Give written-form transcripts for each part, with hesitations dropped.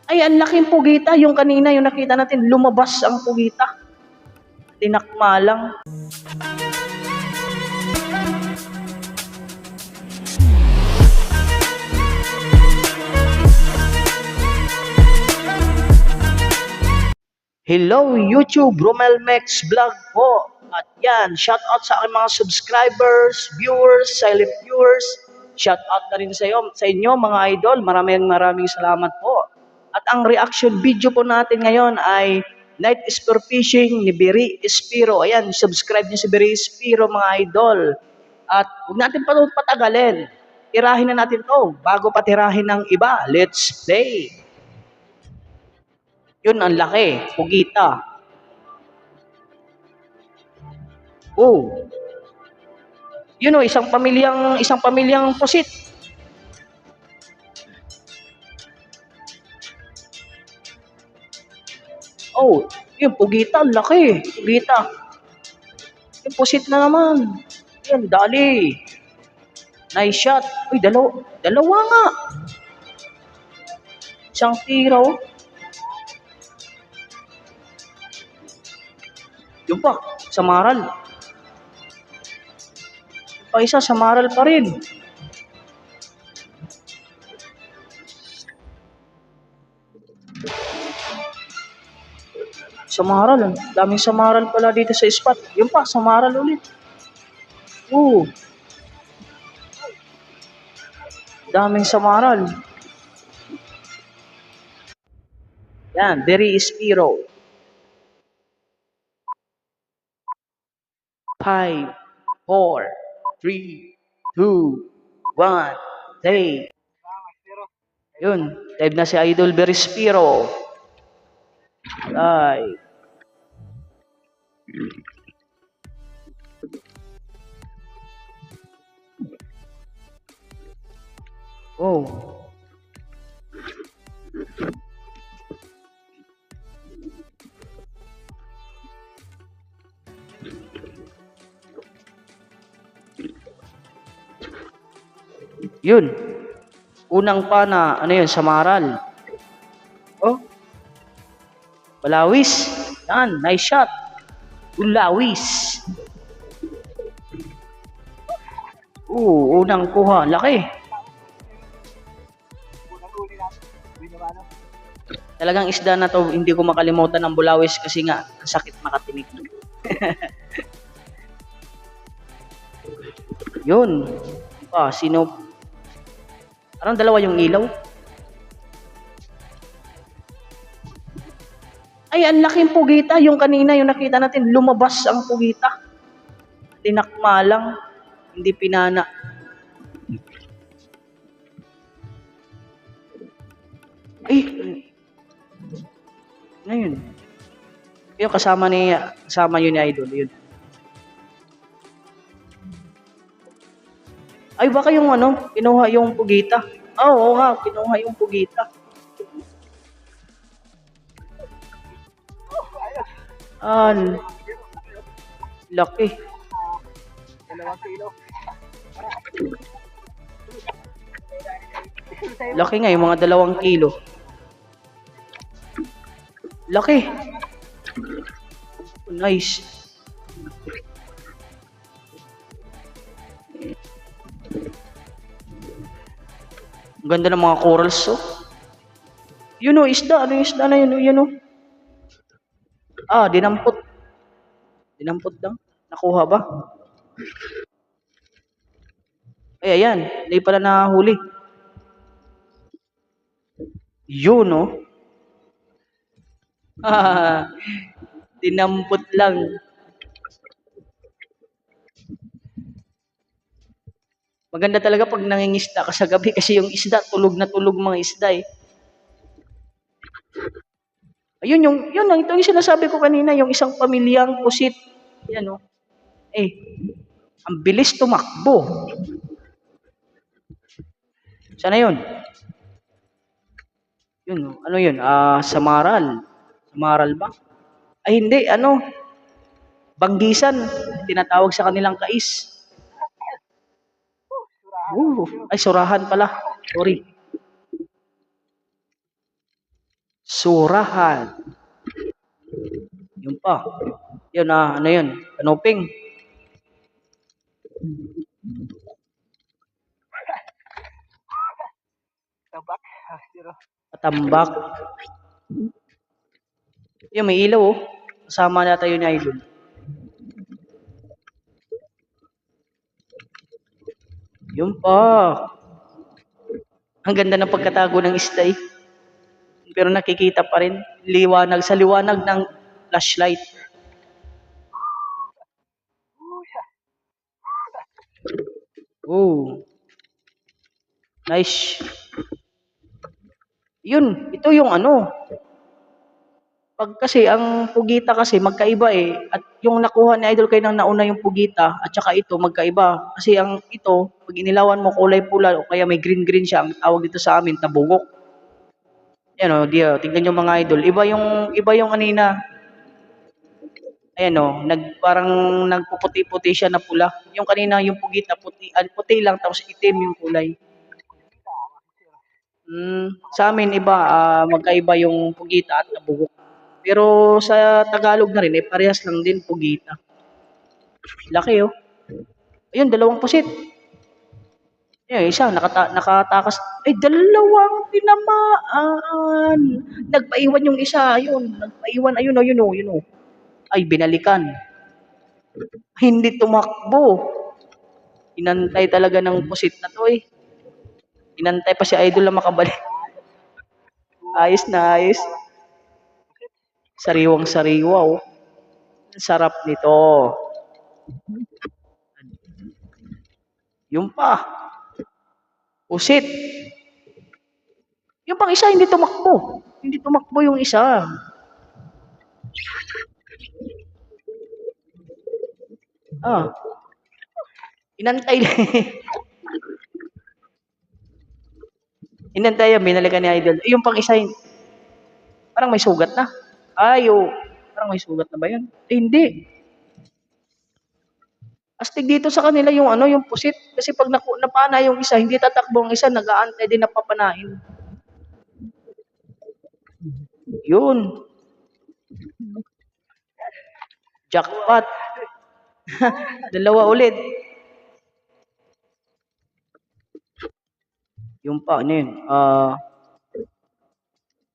Ay, ang laking pugita. Yung kanina, yung nakita natin, lumabas ang pugita. Tinakma lang. Hello YouTube, Romel Mex Vlog po. At yan, shout out sa aking mga subscribers, viewers, silent viewers. Shout out na rin sa inyo mga idol. Maraming salamat po. At ang reaction video po natin ngayon ay Night Spear Fishing ni Beri Espiro. Ayan, subscribe niyo si Beri Espiro mga idol. At huwag natin pa patagalin. Tirahin na natin to bago patirahin ng iba. Let's play! Yun ang laki, pugita. Oh. Yun oh, isang pamilyang pusit. Oh, yun pugita, ang laki, pugita. Yung pusit na naman. Yan, dali. Nice shot. Uy, dalawa nga. Isang tira oh. Yung pa, sa maral. Yung pa isa, sa maral pa rin. Samaral, daming samaral pala dito sa spot. Yung pa, samaral ulit. Oo. Daming samaral. Yan, Beri Espiro. 5, 4, 3, 2, 1, take. Yun, live na si Idol Beri Espiro. Live. Oh. Yun. Unang pana, ano yun, samaral. Oh. Balawis. Yan, nice shot. Ulawis. Unang kuha. Laki. Talagang isda na to, hindi ko makalimutan ng bulawis kasi nga, ang sakit makatinig. Yun. Sino? Parang dalawa yung ilaw. Ay, ang laking pugita. Yung kanina, yung nakita natin, lumabas ang pugita. Tinakma lang. Hindi pinana. Ay, ano yun? Yung kasama yun ni Idol. Yun. Ay, baka yung kinuha yung pugita. Oo nga, kinuha yung pugita. Laki. 2 kilo. Laki nga, yung mga 2 kilo. Laki. Nice. Ang ganda ng mga corals, oh. Yun oh, isda. Ano yung isda na yun? Yun oh. Dinampot. Dinampot lang. Nakuha ba? Ay, ayan. Hindi pala nahuli. Yun oh. Dinampot lang. Maganda talaga pag nangingisda ka sa gabi kasi yung isda, tulog na tulog mga isda eh. Ayun ito yung sinasabi ko kanina, yung isang pamilyang pusit. Yan oh. Ang bilis tumakbo. Sana yun? Yun, ano yun? Samaral. Samaral ba? Ay hindi, Banggisan. Tinatawag sa kanilang kais. Ay, surahan pala. Sorry. Surahan. Yun pa. Yun, ano yun? Kanuping. Patambak. Yun, may ilaw, oh. Kasama na tayo ni Idol. Yun pa. Ang ganda ng pagkatago ng isda, eh. Pero nakikita pa rin. Liwanag sa liwanag ng flashlight. Oh, nice. Yun, ito yung ano. Pag kasi ang pugita kasi magkaiba eh. At yung nakuha ni Idol kay nang nauna yung pugita at saka ito magkaiba. Kasi ang ito, pag inilawan mo kulay pula o kaya may green-green siya, ang tawag dito sa amin, tabugok. Yan o, tignan nyo mga Idol. Iba yung kanina. Ayan o, parang nagpuputi-puti siya na pula. Yung kanina yung pugita, puti lang tapos itim yung kulay. Sa amin iba, magkaiba yung pugita at tabugok. Pero sa Tagalog na rin, eh, parehas lang din pugita. Laki oh. Ayun, dalawang pusit. Yung isa, nakatakas. Ay, dalawang tinamaan. Nagpaiwan yung isa, ayun. Nagpaiwan, ayun oh, yun oh, yun oh. Ay, binalikan. Hindi tumakbo. Inantay talaga ng pusit na to eh. Inantay pa si Idol na makabalik. Ayos na ayos. Sariwang sariwa oh. Sarap nito. Yung pa. Pusit. Yung pang isa, hindi tumakbo. Hindi tumakbo yung isa. Ah. Inantay. Inantay yan, binalikan ni Idol. Yung pang isa, parang may sugat na. Ay, oh. Parang may sugat na ba yan? Eh, hindi. Astig dito sa kanila yung ano, yung pusit. Kasi pag napana yung isa, hindi tatakbo ang isa, nag-aantay din na papanain. Yun. Jackpot. Dalawa ulit. Yung pa, ano yun?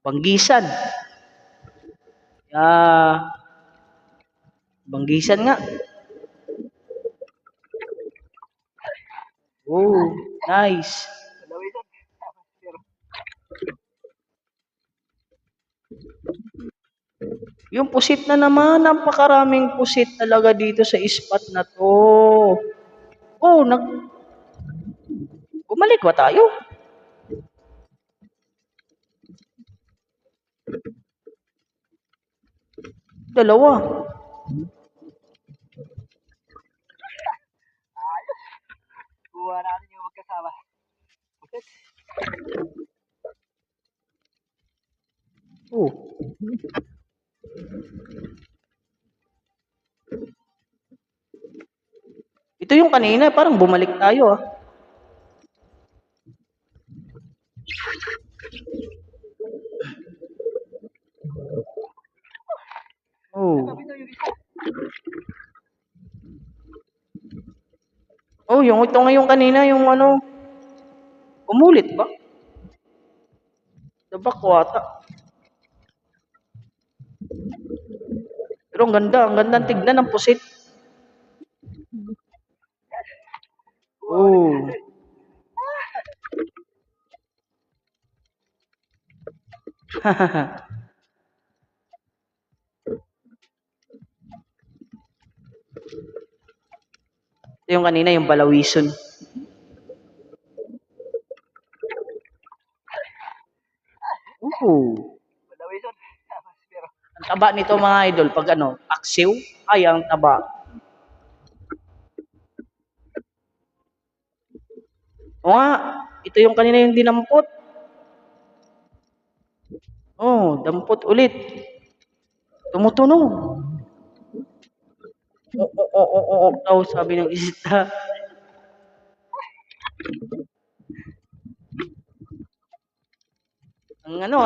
Banggisan. Banggisan nga. Oh, nice. Yung pusit na naman, napakaraming pusit talaga dito sa spot na to. Oh, bumalik ba tayo? Dalawa. Kuha natin yung magkasama. Oh. Ito yung kanina, parang bumalik tayo ah. Oh. Oh, yung ito nga yung kanina, yung ano, umulit ba? Dabakwata. Pero ang ganda ng tignan ng pusit. Oh. Ito yung kanina, yung balawison. Ang taba nito mga idol, pag ano, aksiw, ay ang taba. O nga, ito yung kanina yung dinampot. Oh, dampot ulit. Tumutunog. Oo, daw sabi ng isda. Ang ano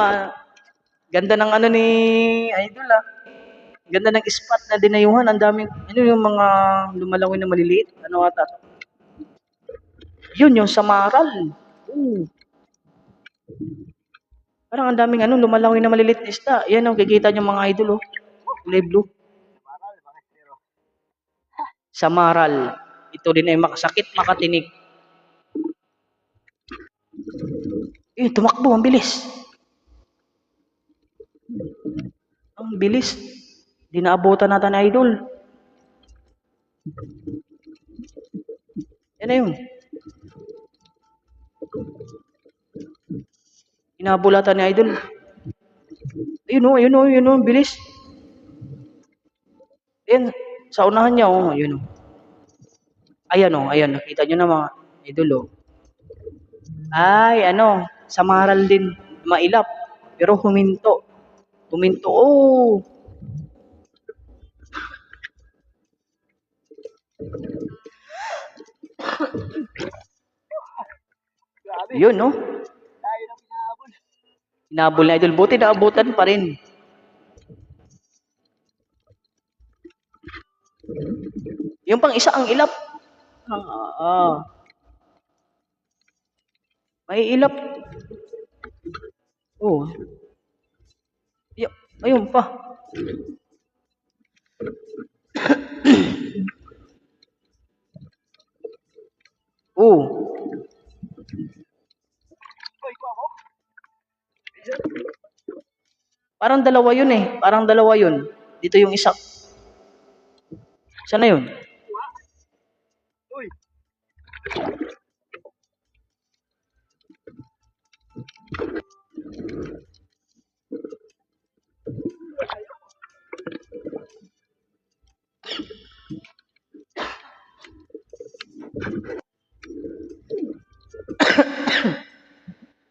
Ganda ng ano ni Idol ah. Ganda ng spot na dinayuhan. Ang daming, ano yung mga lumalawin na maliliit? Ano ata? Yun, yung samaral. Oo. Parang ang daming ano, lumalawin na maliliit na isda. Yan oh, kikita nyo mga idol oh. Kulay blue. Samaral. Ito din ay makasakit, makatinik. Tumakbo, ang bilis. Ang bilis. Di naabutan natin na idol. Yan na yun. Inabulatan ni idol. Ayun oh, bilis. Ayan, sa unahan niya oh, ayun oh. Ayan, nakita nyo na mga idol oh. Ay, ano, samaral din, mailap. Pero huminto. Huminto, oh. Yun, no? Hinabol na idol. Buti naabutan pa rin. Yung pang isa ang ilap. May ilap. Oh. Ayun pa. Oh. Parang dalawa yun eh. Parang dalawa yun. Dito yung isa. Sana yun?